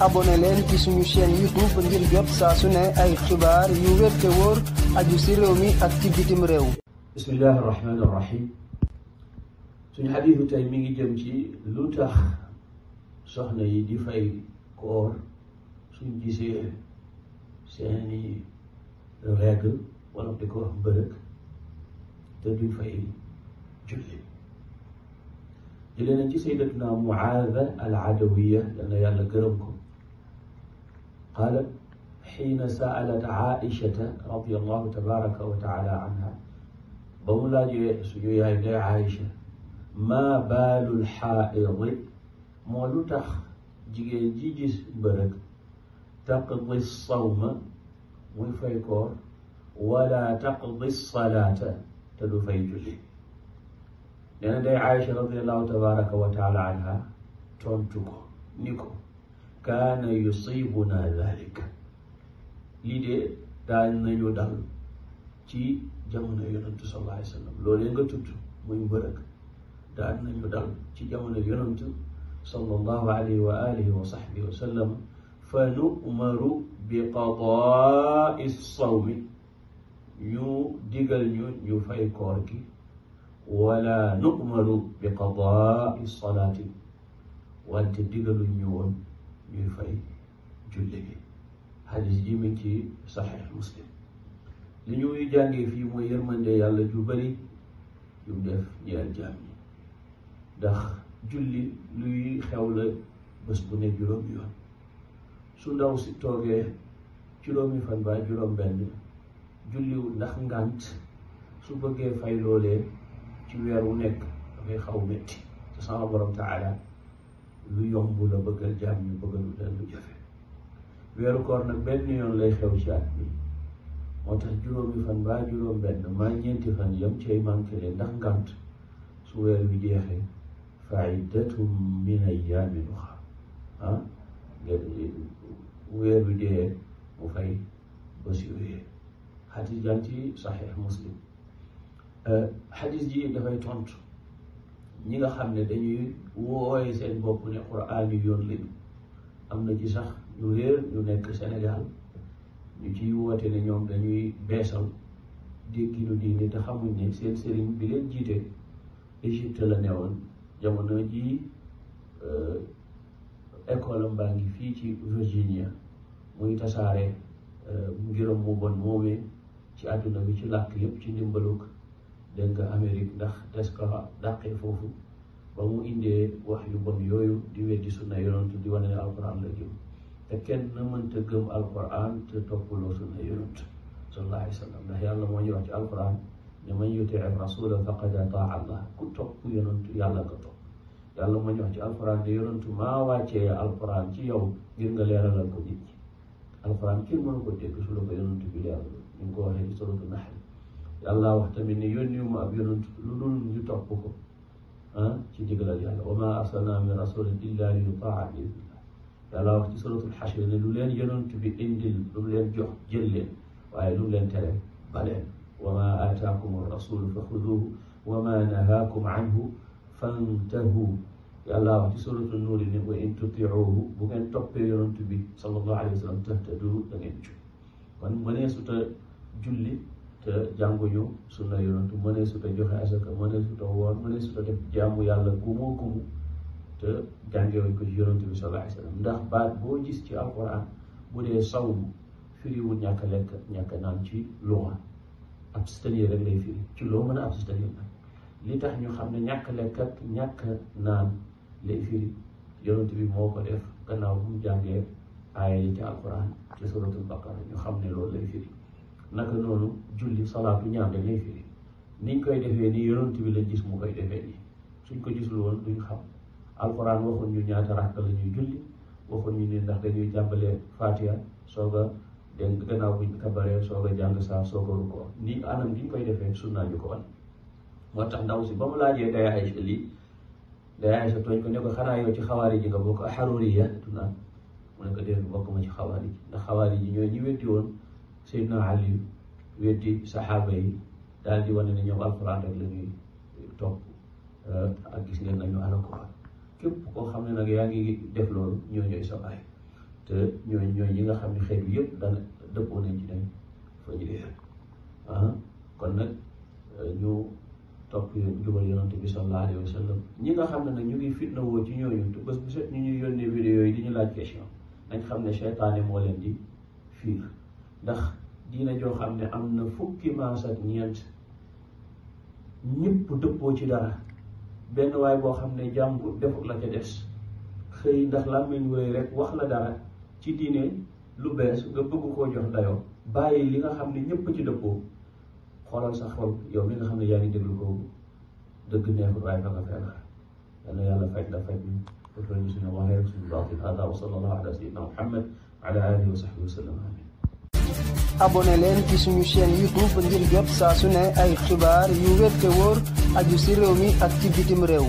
abonné leen ci suñu chaîne YouTube ngir jot saa su ne ay xibaar yu wér te wóor aju ci réew mi ak ci bitim réew. bismillahi rahmaani rahim. suñu xadiisu tey mi ngi jëm ci lu tax soxna yi di fay koor suñ gisee seeni règle wala di ko wax mbërëg te duñ fay julli. jëlee nañ ci sayyidatuna Muaada al-Adawiya dana yàlla gërëm ko qaalat xiina saalat Aïchata radiyallahu tabaraka wa taala anha ba mu laajee suñu yaay day Aïcha maa baalul xaaidi moo lu tax jigéen ji gis mbërëg taqdi sawma muy fay koor wala taqdi salaata te du fay julli. nee na day Aïcha radiallahu tabaraka wa taala anha tontu ko ni ko kaana yusibuna dalika lii de daan nañu dal ci jamono yonantu sallallahu alayhi wa sallam loolee nga tudd muy mbërëg daan nañu dal ci jamono yonantu sallallahu alayhi wa alihi wa sahbihi wa sallam fa nu'maru bi qadaai sawmi ñu digal ñu fay koor gi wala nu'maru bi qadaai salaati wante digaluñ ñu woon ñuy fay julli gi. xadis ji mi ngi ci saxiix Muslim. li ñuy jàngee fii mooy yërmande yàlla ju bari yu def ñeel jaam ñi ndax julli luy xew la bés bu ne juróomi yoon su ndaw si toogee juróomi fan ba juróom benn julliwul ndax ngànt su bëggee fay loolee ci weer wu nekk dafay xaw metti te sama borom taala lu yomb la bëggal jaam ñu bëggalu leen lu jafe. weeru koor nag benn yoon lay xew ci at mi moo tax juróomi fan ba juróom benn maa ñeenti fan yam cay manqué leen ndax ngànt su weer wi jeexee fa iddatum min ayyaamin uxar weer wi dee mu fay bés yooyee. xadis jaan ci saxiix Muslim. xadis ji dafay tontu ñi nga xam ne dañuy wooye seen bopp ne quraan yu yoon lañu. am na ci sax ñu réer ñu nekk Sénégal ñu ciy woote ne ñoom dañuy beesal dégginu diine te xamuñ ne seen sëriñ bi leen jiite Égypte la newoon jamono ji école am baa ngi fii ci Virginia muy tasaare ngiram mu bon moomee ci àdduna bi ci làkk yëpp ci ndimbalug dégg nga Amérique ndax des ko dàqee foofu ba mu indee wax yu bon yooyu di weddi sunna yonent di wane ne alquran la jëm te kenn mënta gëm alquran te toppuloo sunna yonent sallallahu alayhi wa sallam ndax yàlla moo ñu wax ci alquran ne man yutii rasula faqad ataa Allah ku topp yonent yàlla nga topp. yàlla moo ñu wax ci alquran ne yonent maa wàccee alquran ci yow ngir nga leeralal ko nit ñi. alquran kenn mënu ko dégg su la ko yonent bi leeral ñu ngi ko waxee ci suratu Nahl. yàlla wax tamit ne yónniwuma ab yonent lu dul ñu topp ko ci digalal yàlla wa ma arsalna min rasulin illa li yutaa bi idnillah. yàlla wax ci suratul Hashr ne lu leen yonent bi indil lu mu leen jox jël leen waaye lu mu leen tere baleen. wa ma aataakum rasulu fa xuduhu wa ma nahaakum anhu fantahu. yàlla wax ci suratul Nuur ne wa in tutiuhu bu ngeen toppee yonent bi sallallahu alayhi wa sallam tahtadu da ngeen jub. kon mënee su ta julli te jànguñu sunna yonent mënee su ta joxe asaka mënee su ta woor mënee su ta def jaamu yàlla gumu te jàngewuñ ko ci yonent bi sallallahu alayhi wa sallam ndax baat boo gis ci alquran bu dee sawm firiwul ñàkk a lekk ñàkk a naan ci luxa abstenir rek lay firi ci loo mën a abstenir nag li tax ñu xam ne ñàkk lekk ak ñàkk naan lay firi yonent bi moo ko def gannaaw bu mu jàngee aaya yi ci alquran ci suratul baqara ñu xam ne loolu lay firi. naka noonu julli salaatu ñaan rek lay firi niñ koy defee nii yonent bi lañ gis mu koy defee nii suñ ko gisul woon duñ xam. alquran waxuñ ñu ñaata rakka la ñuy julli waxuñ ñu ne ndax dañuy jàmbalee Fatiha soog a dégg gannaaw buñ kabaree soog a jàng saa soog a rukkoo nii anam biñ koy defee sunnaa ñu ko wan. moo tax ndaw si ba mu laajee day Aïcha lii day Aïcha tooñ ko ne ko xanaa yow ci xawaari ji nga bokk xaruriya tunaan mu ne ko dee bokk ma ci xawaari ji ndax xawaari ji ñooy ñi weddi woon Seydina Ali weddi saxaaba yi daal di wane ne ñoom alquran rek la ñuy topp ak gis ngeen nañu ala ko képp koo xam ne nag yaa ngi def loolu ñoo ñooy sa baay te ñooy ñi nga xam ne xeet bi yëpp dana dëppoo nañ ci ne fa ñu réer kon nag ñu topp jubal yonent bi sallallahu alayhi wa sallam. ñi nga xam ne nag ñu ngi fitna woo ci ñooñu te bés bu set ñu ñuy yónnee vidéo yi di ñu laaj question nañ xam ne seytaane moo leen di fiir, ndax diina joo xam ne am na fukki maas ak ñeent ñëpp dëppoo ci dara, benn waay boo xam ne jàngu defut la ca des xëy ndax làmmiñ wooy rek wax la dara ci diine lu bees nga bëgg koo jox dayoo bàyyi li nga xam ne ñëpp ci dëppoo. xoolal sa xol yow mi nga xam ne yaa ngi déglu ko dëgg neexut waaye fa nga feebar. yal na yàlla faj la faj ñu defal ñu suñu waxee ak suñu baatin. hada wa sallallahu ala sayyidina Muhammad wa ala alihi wa sahbihi wa sallam. amin. abonné leen ci suñu chaîne YouTube ngir jot saa su ne ay xibaar yu wér te wóor aju ci réew mi ak ci bitim réew.